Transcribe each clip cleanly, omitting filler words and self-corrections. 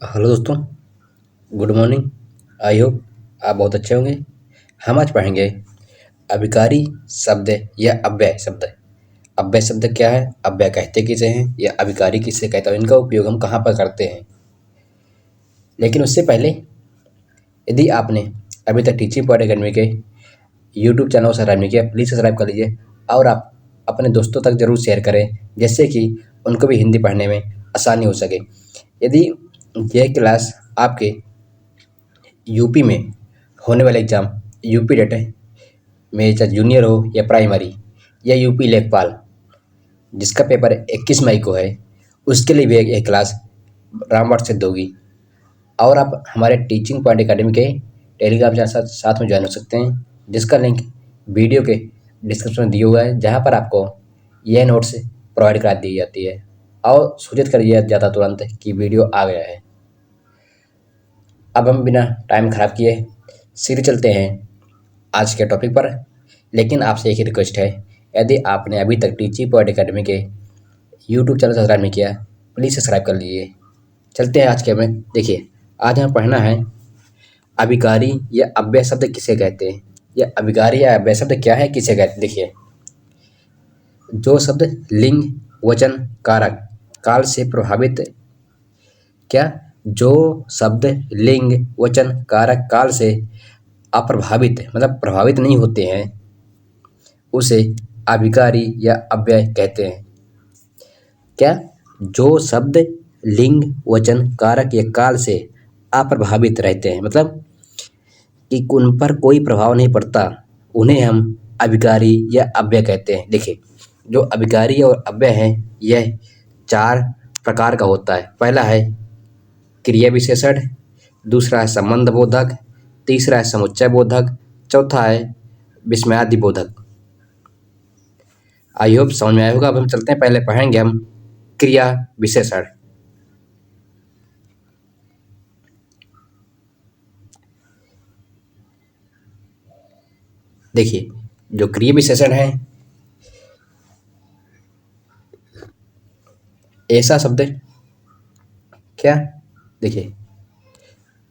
Hello दोस्तों, good morning. I hope आप बहुत अच्छे होंगे। हम आज पढ़ेंगे अभिकारी शब्द या अव्यय शब्द। अव्यय शब्द क्या है, अव्यय कहते किसे हैं या अभिकारी किसे कहते हैं, इनका उपयोग हम कहाँ पर करते हैं। लेकिन उससे पहले यदि आपने अभी तक टीचिंग पॉइंट अकेडमी के यूट्यूब चैनल को सब्सक्राइब नहीं किया, प्लीज़ सब्सक्राइब कर लीजिए और आप अपने दोस्तों तक ज़रूर शेयर करें, जिससे कि उनको भी हिंदी पढ़ने में आसानी हो सके। यदि यह क्लास आपके यूपी में होने वाले एग्ज़ाम यूपी डेट में, चाहे जूनियर हो या प्राइमरी या यूपी लेखपाल, जिसका पेपर 21 मई को है, उसके लिए भी एक क्लास रामवाट सिद्ध होगी। और आप हमारे टीचिंग पॉइंट अकेडमी के टेलीग्राम चैनल साथ में ज्वाइन हो सकते हैं, जिसका लिंक वीडियो के डिस्क्रिप्शन में दिया हुआ है, जहाँ पर आपको यह नोट्स प्रोवाइड करा दी जाती है और सूचित कर दिया जाता तुरंत कि वीडियो आ गया है। अब हम बिना टाइम ख़राब किए सीधे चलते हैं आज के टॉपिक पर। लेकिन आपसे एक ही रिक्वेस्ट है, यदि आपने अभी तक टीचिंग पॉइंट अकेडमी के यूट्यूब चैनल सब्सक्राइब नहीं किया, प्लीज़ सब्सक्राइब कर लीजिए। चलते हैं आज के में। देखिए, आज हमें पढ़ना है अभिकारी या अव्यय शब्द किसे कहते हैं, या अभिकारी या अव्यय शब्द क्या है, किसे कहते हैं। देखिए, जो शब्द लिंग, वचन, कारक, काल से प्रभावित, क्या, जो शब्द लिंग, वचन, कारक, काल से अप्रभावित मतलब प्रभावित नहीं होते हैं, उसे अभिकारी या अव्यय कहते हैं। क्या, जो शब्द लिंग, वचन, कारक या काल से अप्रभावित रहते हैं, मतलब कि उन पर कोई प्रभाव नहीं पड़ता, उन्हें हम अभिकारी या अव्यय कहते हैं। देखिए, जो अभिकारी और अव्यय है, यह 4 प्रकार का होता है। पहला है क्रिया विशेषण, दूसरा है संबंध बोधक, तीसरा है समुच्चय बोधक, चौथा है विस्मयादि बोधक। आई होप समझ में आया होगा। अब हम चलते हैं, पहले पढ़ेंगे हम क्रिया विशेषण। देखिए, जो क्रिया विशेषण है, ऐसा शब्द, क्या, देखिए,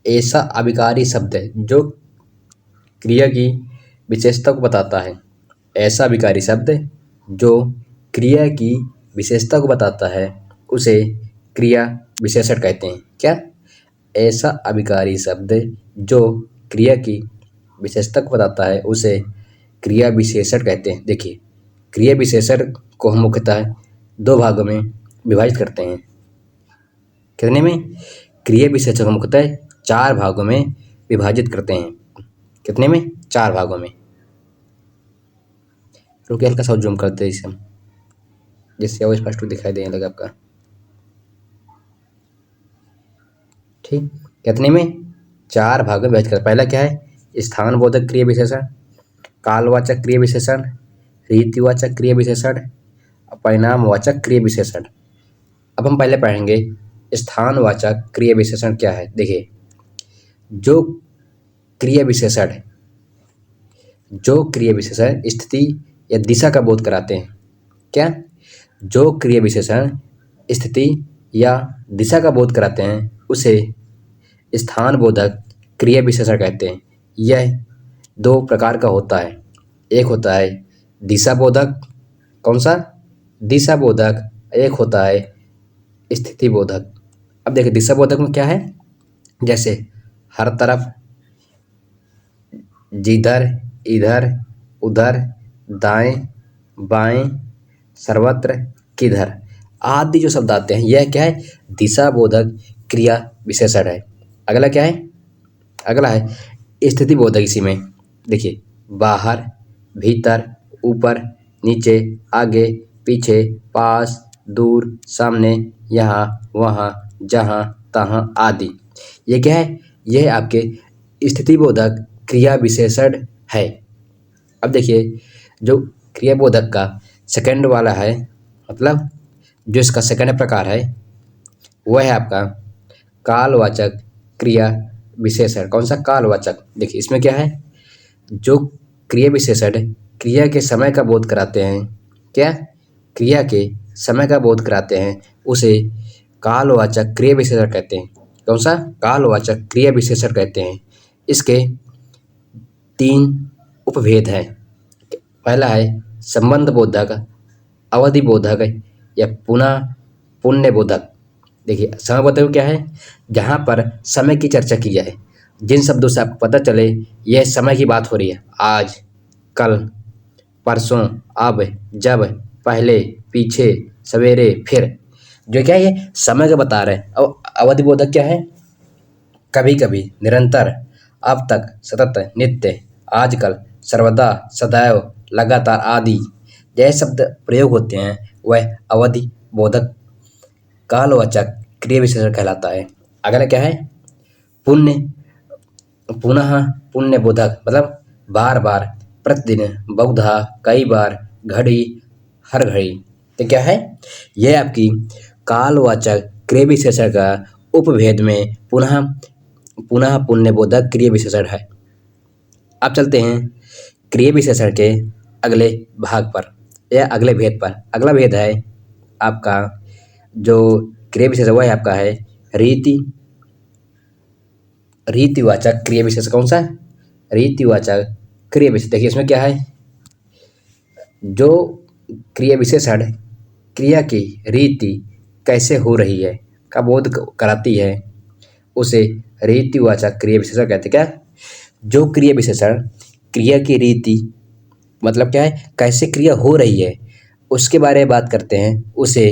ऐसा अभिकारी शब्द है जो क्रिया की विशेषता को बताता है। ऐसा अभिकारी शब्द जो क्रिया की विशेषता को बताता है, उसे क्रिया विशेषण कहते हैं। क्या, ऐसा अभिकारी शब्द जो क्रिया की विशेषता को बताता है, उसे क्रिया विशेषण कहते हैं। देखिए, क्रिया विशेषण को हम मुख्यतः 2 भागों में विभाजित करते हैं। कितने में? क्रिया विशेषण को मुख्यतः 4 भागों में विभाजित करते हैं। कितने में? 4 भागों में। रुकिए, हल्का सा जूम करते हैं इसे हम, जिससे वो स्पष्ट दिखाई देने लगा आपका। ठीक, कितने में? 4 भागों में विभाजित करते। पहला क्या है? स्थान बोधक क्रिया विशेषण, कालवाचक क्रिया विशेषण, रीतिवाचक क्रिया विशेषण, परिणामवाचक क्रिया विशेषण। अब हम पहले पढ़ेंगे स्थानवाचक क्रिया विशेषण क्या है। देखिए, जो क्रिया विशेषण स्थिति या दिशा का बोध कराते हैं। क्या, जो क्रिया विशेषण स्थिति या दिशा का बोध कराते हैं, उसे स्थान बोधक क्रिया विशेषण कहते हैं। यह 2 प्रकार का होता है। एक होता है दिशा बोधक, कौन सा? दिशा बोधक। एक होता है स्थिति बोधक। अब देखिए, दिशा बोधक में क्या है? जैसे हर तरफ, जिधर, इधर, उधर, दाएं, बाएं, सर्वत्र, किधर आदि जो शब्द आते हैं, यह क्या है? दिशा बोधक क्रिया विशेषण है। अगला क्या है? अगला है स्थिति बोधक। इसी में देखिए, बाहर, भीतर, ऊपर, नीचे, आगे, पीछे, पास, दूर, सामने, यहाँ, वहाँ, जहाँ, तहाँ आदि। ये क्या है? यह आपके स्थिति बोधक क्रिया विशेषण है। अब देखिए, जो क्रिया बोधक का सेकंड वाला है, मतलब जो इसका सेकंड प्रकार है, वह है आपका कालवाचक क्रिया विशेषण। कौन सा? कालवाचक। देखिए, इसमें क्या है? जो क्रिया विशेषण क्रिया के समय का बोध कराते हैं, क्या, क्रिया के समय का बोध कराते हैं, उसे कालवाचक क्रिया विशेषण कहते हैं। कौन सा? कालवाचक क्रिया विशेषण कहते हैं। इसके 3 उपभेद हैं। पहला है संबंध बोधक, अवधि बोधक या पुनः पुण्य बोधक। देखिए समय बोधक क्या है? जहाँ पर समय की चर्चा की जाए, जिन शब्दों से आपको पता चले यह समय की बात हो रही है, आज, कल, परसों, अब, जब, पहले, पीछे, सवेरे, फिर, जो क्या है ये समय का बता रहे हैं। और अवधि बोधक क्या है? कभी कभी, निरंतर, अब तक, सतत, नित्य, आजकल, सर्वदा, सदैव, लगातार आदि जैसे शब्द प्रयोग होते हैं वह अवधि बोधक कालवाचक क्रिया विशेषण कहलाता है। अगला क्या है? पुण्य पुनः पुण्य बोधक, मतलब बार बार, प्रतिदिन, बहुधा, कई बार, घड़ी, हर घड़ी। तो क्या है? यह आपकी कालवाचक क्रिया विशेषण का उपभेद में पुनः पुनः पुण्य बोधक क्रिया विशेषण है। अब चलते हैं क्रिया विशेषण के अगले भाग पर या अगले भेद पर। अगला भेद है आपका जो क्रिया विशेषण वह है आपका है रीतिवाचक क्रिया विशेषण। कौन सा? रीतिवाचक क्रिया विशेषण। देखिए इसमें क्या है? जो क्रिया विशेषण क्रिया की रीति कैसे हो रही है का बोध कराती है उसे रीतिवाचक क्रिया विशेषण कहते हैं। क्या? जो क्रिया विशेषण क्रिया की रीति, मतलब क्या है, कैसे क्रिया हो रही है उसके बारे में बात करते हैं, उसे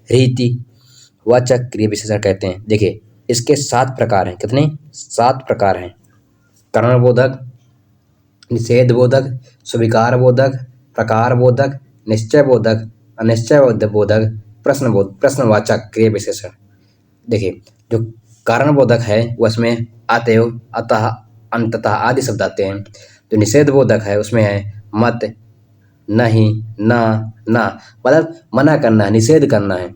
रीतिवाचक क्रिया विशेषण कहते हैं। देखिए इसके 7 प्रकार हैं। कितने? 7 प्रकार हैं। करण बोधक, निषेध बोधक, स्वीकार बोधक, प्रकार बोधक, निश्चय बोधक, अनिश्चय बोधक, प्रश्नवाचक क्रिया विशेषण। देखिए जो कारण बोधक है उसमें अतएव, अतः, अंततः आदि शब्द आते हैं। जो निषेध बोधक है उसमें है मत, नहीं, ना, ना, मतलब मना करना है, निषेध करना है।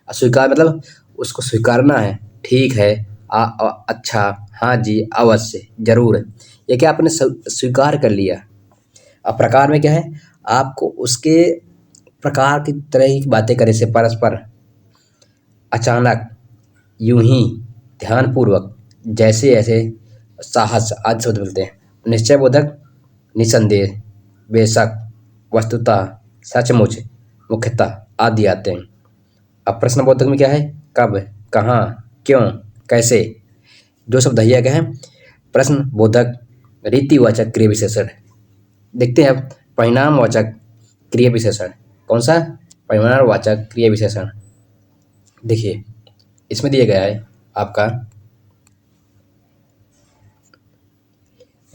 अस्वीकार मतलब उसको स्वीकारना है, ठीक है, अच्छा, हाँ जी, अवश्य, जरूर। ये क्या आपने स्वीकार कर लिया। अब प्रकार में क्या है? आपको उसके प्रकार की तरह ही बातें करने से, परस्पर, अचानक, यूं ही, ध्यानपूर्वक, जैसे ऐसे, साहस आदि शब्द मिलते हैं। निश्चय बोधक निसंदेह, बेशक, वस्तुतः, सचमुच, मुख्यतः आदि आते हैं। अब प्रश्न बोधक में क्या है? कब, कहाँ, क्यों, कैसे। जो शब्द है क्या है? प्रश्न बोधक रीतिवाचक क्रिया विशेषण। देखते हैं अब परिणामवाचक क्रिया विशेषण। कौन सा? परिणामवाचक क्रिया विशेषण। देखिए इसमें दिया गया है आपका,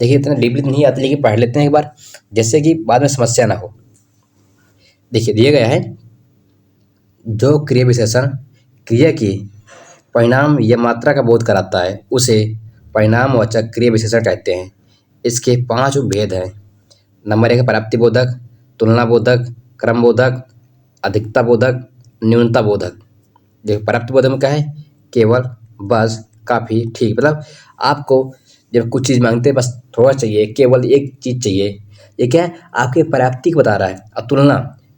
देखिए इतना डीपली नहीं आती लेकिन पढ़ लेते हैं एक बार, जैसे कि बाद में समस्या ना हो। देखिए दिया गया है जो क्रिया विशेषण क्रिया की परिणाम या मात्रा का बोध कराता है उसे परिणामवाचक क्रिया विशेषण कहते हैं। इसके 5 उपभेद हैं। नंबर 1 प्राप्ति बोधक, तुलना बोधक, क्रम बोधक, अधिकता बोधक, न्यूनता बोधक। देखिए प्राप्ति बोधक में क्या है? केवल, बस, काफ़ी, ठीक, मतलब आपको जब कुछ चीज़ मांगते हैं बस थोड़ा चाहिए, केवल एक चीज़ चाहिए, ये क्या है? आपके प्राप्ति को बता रहा है। अब तुलना,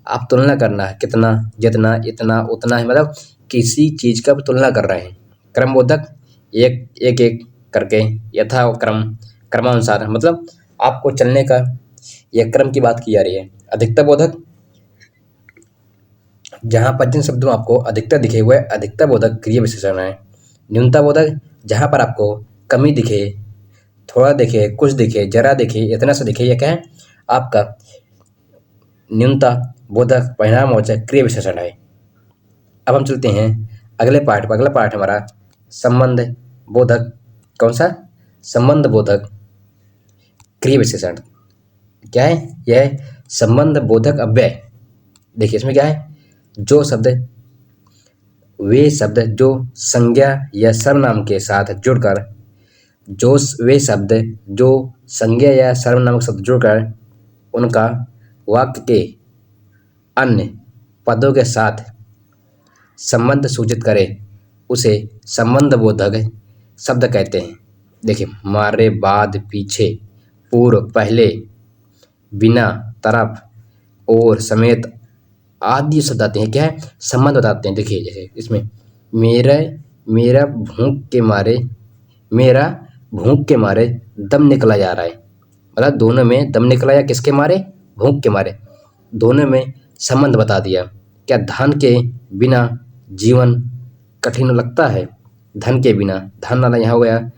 आप तुलना करना है, कितना, जितना, इतना, उतना है, मतलब किसी चीज़ का तुलना कर रहे हैं। क्रम बोधक एक एक एक करके यथाक्रम, क्रमानुसार, मतलब आपको चलने का यह क्रम की बात की जा रही है। अधिकता बोधक जहाँ पर जिन शब्दों में आपको अधिकता दिखे हुए अधिकता बोधक क्रिया विशेषण है। न्यूनता बोधक जहाँ पर आपको कमी दिखे, थोड़ा दिखे, कुछ दिखे, जरा दिखे, इतना सा दिखे, यह क्या है? आपका न्यूनता बोधक परिणामवाचक क्रिया विशेषण है। अब हम चलते हैं अगले पार्ट पर। अगला पार्ट हमारा संबंध बोधक। कौन सा? संबंध बोधक क्रिया विशेषण। क्या है? यह है संबंध बोधक अव्यय। देखिए इसमें क्या है? वे शब्द जो संज्ञा या सर्वनाम के साथ जुड़कर, वे शब्द जो संज्ञा या सर्वनाम के साथ जुड़कर उनका वाक्य के अन्य पदों के साथ संबंध सूचित करे उसे संबंध बोधक शब्द कहते हैं। देखिए मारे, बाद, पीछे, पूर्व, पहले, बिना, तरफ, और, समेत आदि शब्द आते हैं। क्या है? संबंध बताते हैं। देखिए जैसे इसमें मेरे मेरा भूख के मारे दम निकला जा रहा है। मतलब दोनों में दम निकला या किसके मारे? भूख के मारे। दोनों में संबंध बता दिया। क्या धन के बिना जीवन कठिन लगता है? धन के बिना, धन वाला यहाँ हो गया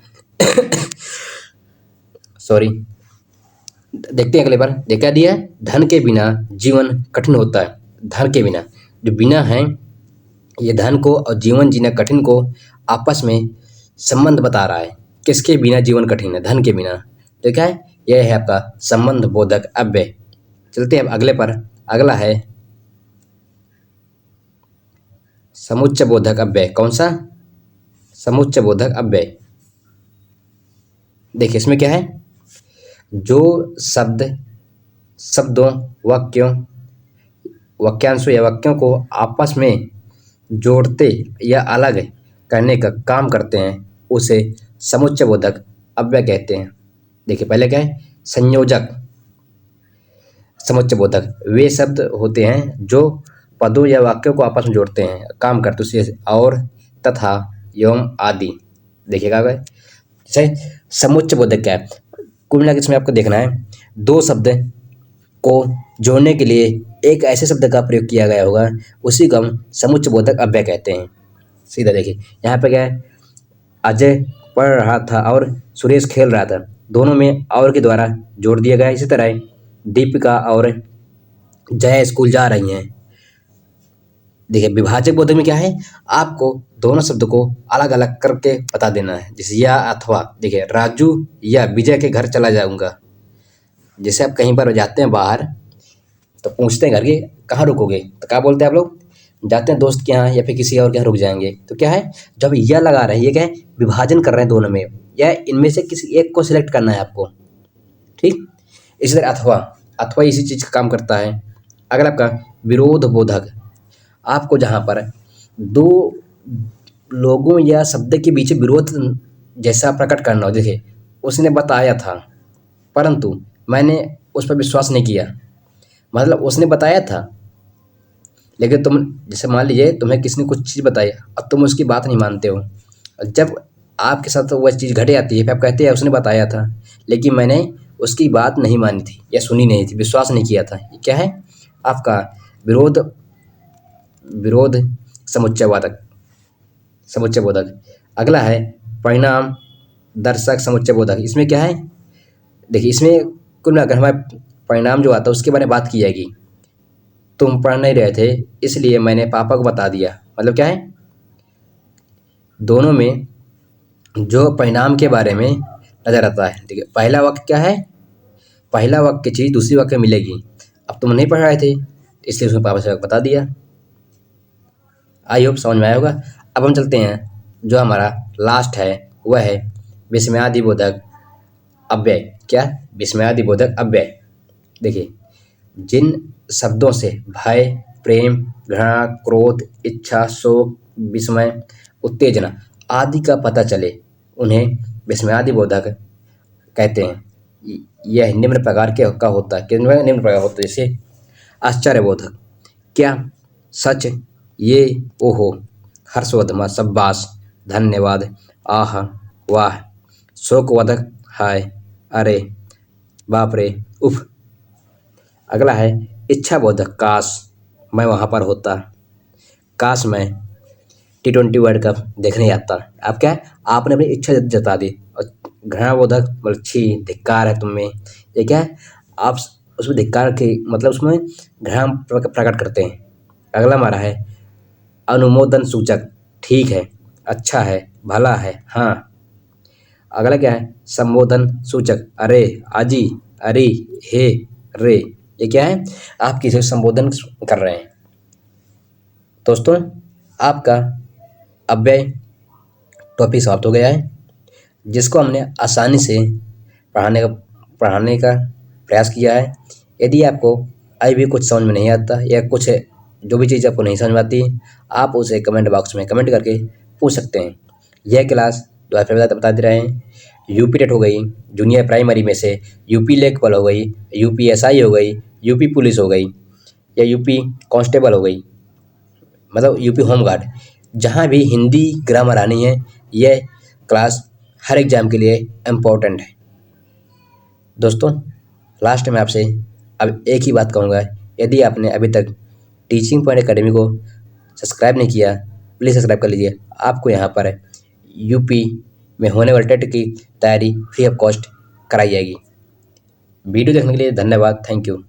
सॉरी, देखते हैं अगले बार। देखा दिया है, धन के बिना जीवन कठिन होता है। धन के बिना, जो बिना है ये धन को और जीवन जीना कठिन को आपस में संबंध बता रहा है। किसके बिना जीवन कठिन है? धन के बिना। देखा है, यह है आपका संबंध बोधक अव्यय। चलते हैं अब अगले पर। अगला है समुच्चय बोधक अव्यय। कौन सा? समुच्चय बोधक अव्यय। देखिए इसमें क्या है, जो शब्दों, वाक्यांशों या वाक्यों को आपस में जोड़ते या अलग करने का काम करते हैं उसे समुच्चय बोधक अव्यय कहते हैं। देखिए पहले क्या है, संयोजक समुच्चय बोधक वे शब्द होते हैं जो पदों या वाक्यों को आपस में जोड़ते हैं, काम करते उसे, और, तथा, एवं आदि। देखिएगा जैसे समुच्चय बोधक क्या है, कुल मिला के इसमें आपको देखना है, दो शब्द को जोड़ने के लिए एक ऐसे शब्द का प्रयोग किया गया होगा, उसी को हम समुच्चय बोधक अव्यय कहते हैं। सीधा देखिए यहाँ पे क्या है, अजय पढ़ रहा था और सुरेश खेल रहा था, दोनों में और के द्वारा जोड़ दिया गया। इसी तरह दीपिका और जया स्कूल जा रही हैं। देखिए विभाजक बोधक में क्या है, आपको दोनों शब्द को अलग अलग करके बता देना है। जैसे या अथवा, देखिए राजू या विजय के घर चला जाऊंगा। जैसे आप कहीं पर जाते हैं बाहर तो पूछते हैं घर के कहाँ रुकोगे, तो क्या बोलते हैं आप लोग? जाते हैं दोस्त के यहाँ या फिर किसी और के यहाँ रुक जाएंगे। तो क्या है, जब यह लगा रहे हैं, ये क्या है, विभाजन कर रहे हैं दोनों में, या इनमें से किसी एक को सिलेक्ट करना है आपको। ठीक, इसी तरह अथवा, अथवा इसी चीज़ का काम करता है। अगर आपका विरोध बोधक, आपको जहाँ पर दो लोगों या शब्द के बीच विरोध जैसा प्रकट करना हो। देखिए उसने बताया था परंतु मैंने उस पर विश्वास नहीं किया, मतलब उसने बताया था लेकिन तुम, जैसे मान लीजिए तुम्हें किसी ने कुछ चीज़ बताई और तुम उसकी बात नहीं मानते हो, जब आपके साथ वह चीज़ घट जाती है फिर आप कहते हैं उसने बताया था लेकिन मैंने उसकी बात नहीं मानी थी या सुनी नहीं थी, विश्वास नहीं किया था। ये क्या है, आपका विरोध समुच्चय बोधक। अगला है परिणाम दर्शक समुच्चय बोधक। इसमें क्या है, देखिए इसमें कुल मिलाकर हमारे परिणाम जो आता है उसके बारे में बात की जाएगी। तुम पढ़ नहीं रहे थे इसलिए मैंने पापा को बता दिया। मतलब क्या है, दोनों में जो परिणाम के बारे में नजर आता है। देखिए पहला वाक्य क्या है, पहला वाक्य चीज़ दूसरी वाक्य मिलेगी। अब तुम नहीं पढ़ रहे थे इसलिए उसने पापा से बता दिया। आई होप समझ में आया होगा। अब हम चलते हैं, जो हमारा लास्ट है वह है विस्मयादि बोधक अव्यय। क्या? विस्मयादि बोधक अव्यय। देखिए जिन शब्दों से भय, प्रेम, घृणा, क्रोध, इच्छा, शोक, विस्मय, उत्तेजना आदि का पता चले उन्हें विस्मयादि बोधक कहते हैं। यह निम्न प्रकार के का होता है। निम्न प्रकार होता है, जैसे आश्चर्य बोधक, क्या, सच, ये, ओहो, हर्षवर्धन, शाबाश, धन्यवाद, आह, वाह, शोकवर्धक, हाय, अरे, बाप रे, उफ। अगला है इच्छा बोधक, काश मैं वहाँ पर होता, काश मैं T20 वर्ल्ड कप देखने जाता। अब क्या है, आपने अपनी इच्छा जता दी। और घृणा बोधक मतलब छी, धिक्कार है तुम में। ये क्या है, आप उसमें धिक्कार के मतलब उसमें घृणा प्रकट करते हैं। अगला हमारा है अनुमोदन सूचक, ठीक है, अच्छा है, भला है, हाँ। अगला क्या है, संबोधन सूचक, अरे, आजी, अरे, हे, रे। ये क्या है, आप किसी को संबोधन कर रहे हैं। दोस्तों आपका अव्यय टॉपिक समाप्त हो गया है, जिसको हमने आसानी से पढ़ाने का प्रयास किया है। यदि आपको अभी भी कुछ समझ में नहीं आता या कुछ जो भी चीज़ आपको नहीं समझ में आती, आप उसे कमेंट बॉक्स में कमेंट करके पूछ सकते हैं। यह क्लास दोबारा फिर बता दे रहे हैं, यूपी टेट हो गई, जूनियर प्राइमरी में से यूपी लेखपाल हो गई, यूपीएसआई हो गई, यूपी पुलिस हो गई, या यूपी कांस्टेबल हो गई, मतलब यूपी होमगार्ड, जहाँ भी हिंदी ग्रामर आनी है, यह क्लास हर एग्ज़ाम के लिए इम्पोर्टेंट है। दोस्तों, लास्ट में आपसे अब एक ही बात कहूँगा, यदि आपने अभी तक टीचिंग पॉइंट एकेडमी को सब्सक्राइब नहीं किया, प्लीज़ सब्सक्राइब कर लीजिए। आपको यहाँ पर यूपी में होने वाले टेट की तैयारी फ्री ऑफ कॉस्ट कराई जाएगी। वीडियो देखने के लिए धन्यवाद। Thank you.